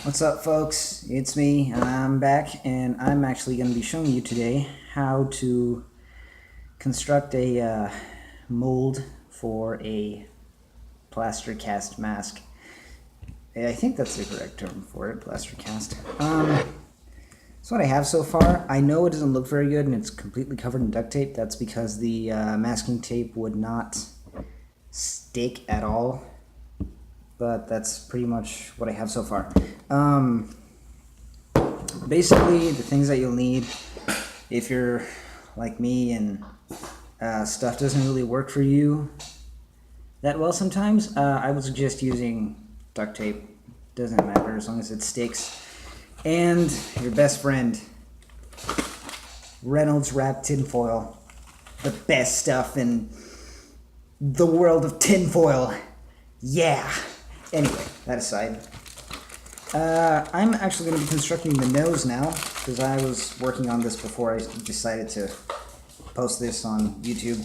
What's up, folks? It's me. I'm back, and I'm actually going to be showing you today how to construct a mold for a plaster cast mask. I think that's the correct term for it, plaster cast. That's what I have so far. I know it doesn't look very good, and it's completely covered in duct tape. That's because the masking tape would not stick at all. But that's pretty much what I have so far. Basically, the things that you'll need if you're like me and stuff doesn't really work for you that well sometimes, I would suggest using duct tape. Doesn't matter as long as it sticks. And your best friend, Reynolds Wrap tinfoil. The best stuff in the world of tinfoil. Yeah! Anyway, that aside, I'm actually going to be constructing the nose now, because I was working on this before I decided to post this on YouTube.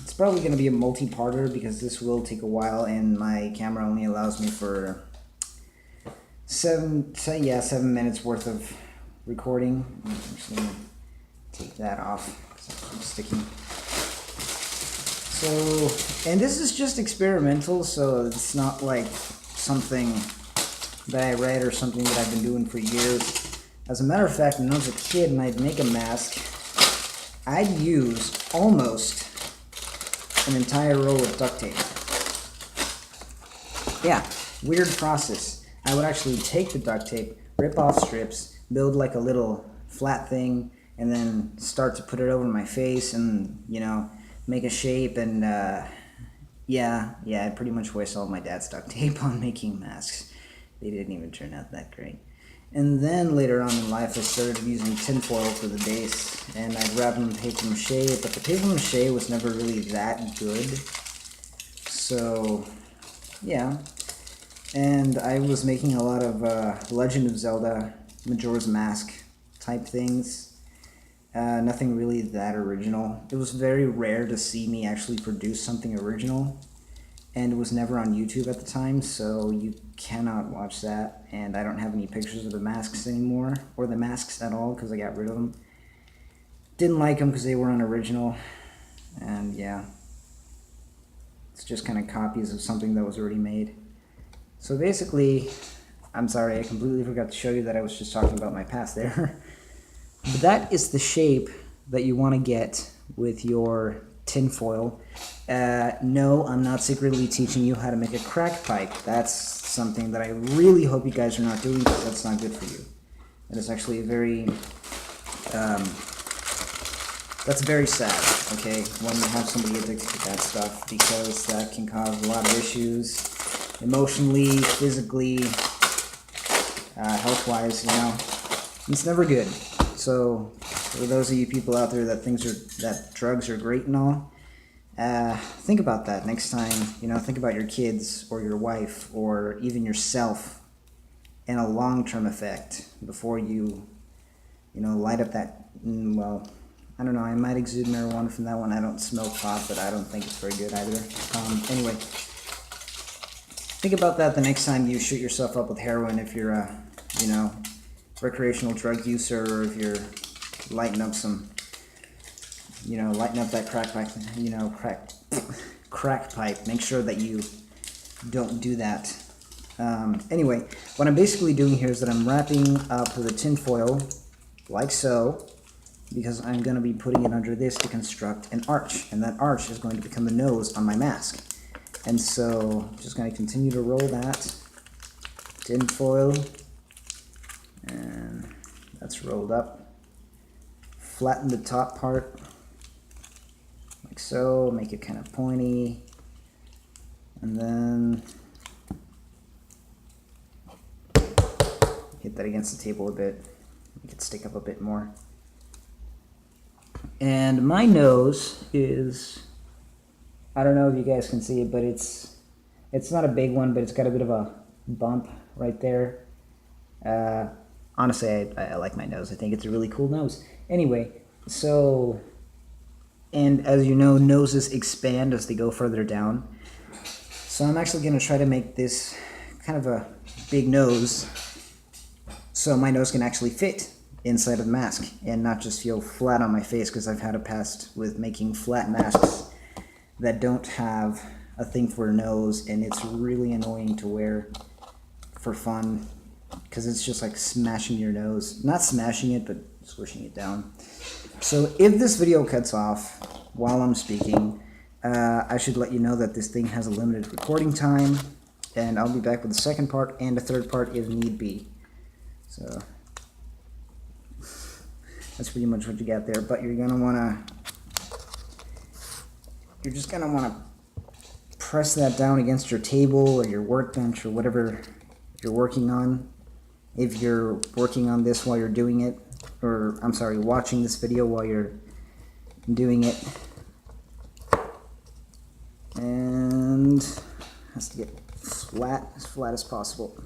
It's probably going to be a multi-parter, because this will take a while, and my camera only allows me for 7 minutes worth of recording. I'm just going to take that off, because I'm sticking. So, and this is just experimental, so it's not like something that I read or something that I've been doing for years. As a matter of fact, when I was a kid and I'd make a mask, I'd use almost an entire roll of duct tape. Yeah, weird process. I would actually take the duct tape, rip off strips, build like a little flat thing, and then start to put it over my face and, you know, make a shape. And yeah, I pretty much wasted all my dad's duct tape on making masks. They didn't even turn out that great. And then later on in life, I started using tinfoil for the base, and I'd wrap them in paper mache, but the paper mache was never really that good. So yeah, and I was making a lot of Legend of Zelda Majora's Mask type things. Nothing really that original. It was very rare to see me actually produce something original, and it was never on YouTube at the time, so you cannot watch that. And I don't have any pictures of the masks anymore, or the masks at all, because I got rid of them. Didn't like them because they were unoriginal, and yeah, it's just kind of copies of something that was already made. So basically, I'm sorry, I completely forgot to show you that I was just talking about my past there. But that is the shape that you want to get with your tinfoil. No, I'm not secretly teaching you how to make a crack pipe. That's something that I really hope you guys are not doing, because that's not good for you. That is actually a very, that's very sad, okay, when you have somebody addicted to that stuff, because that can cause a lot of issues, emotionally, physically, health-wise, you know. It's never good. So, for those of you people out there that drugs are great and all, think about that next time. You know, think about your kids or your wife or even yourself in a long-term effect before you know, light up that. Well, I don't know. I might exude marijuana from that one. I don't smoke pot, but I don't think it's very good either. Anyway, think about that the next time you shoot yourself up with heroin, if you're a, you know, recreational drug user, or if you're lighting up some, you know, lighting up that crack pipe, you know, crack pipe. Make sure that you don't do that. Anyway, what I'm basically doing here is that I'm wrapping up the tinfoil like so, because I'm going to be putting it under this to construct an arch, and that arch is going to become the nose on my mask. And so I'm just going to continue to roll that tinfoil, and that's rolled up. Flatten the top part like so, make it kind of pointy, and then hit that against the table a bit, make it stick up a bit more. And my nose is, I don't know if you guys can see it, but it's not a big one, but it's got a bit of a bump right there. Honestly, I like my nose. I think it's a really cool nose. Anyway, so, and as you know, noses expand as they go further down. So I'm actually going to try to make this kind of a big nose, so my nose can actually fit inside of the mask and not just feel flat on my face, because I've had a past with making flat masks that don't have a thing for a nose, and it's really annoying to wear for fun because it's just like smashing your nose. Not smashing it, but squishing it down. So if this video cuts off while I'm speaking, I should let you know that this thing has a limited recording time, and I'll be back with the second part and a third part if need be. So that's pretty much what you got there, but you're just gonna wanna press that down against your table or your workbench or whatever you're working on. If you're working on this while you're doing it, or I'm sorry, watching this video while you're doing it, and has to get flat as possible.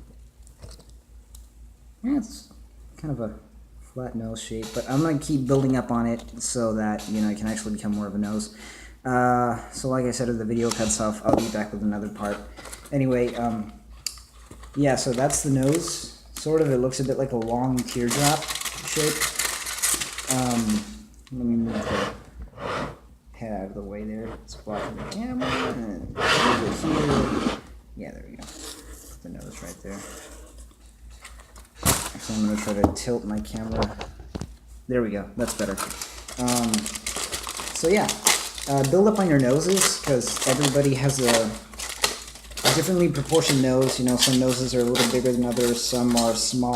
Yeah, it's kind of a flat nose shape, but I'm gonna keep building up on it so that, you know, it can actually become more of a nose. So like I said, if the video cuts off, I'll be back with another part. Anyway, yeah, so that's the nose. Sort of, it looks a bit like a long teardrop shape. Let me move the head out of the way there. It's blocking the camera. And move it here. Yeah, there we go. The nose right there. Actually, I'm going to try to tilt my camera. There we go. That's better. So yeah, build up on your noses, because everybody has a differently proportioned nose. You know, some noses are a little bigger than others, some are smaller.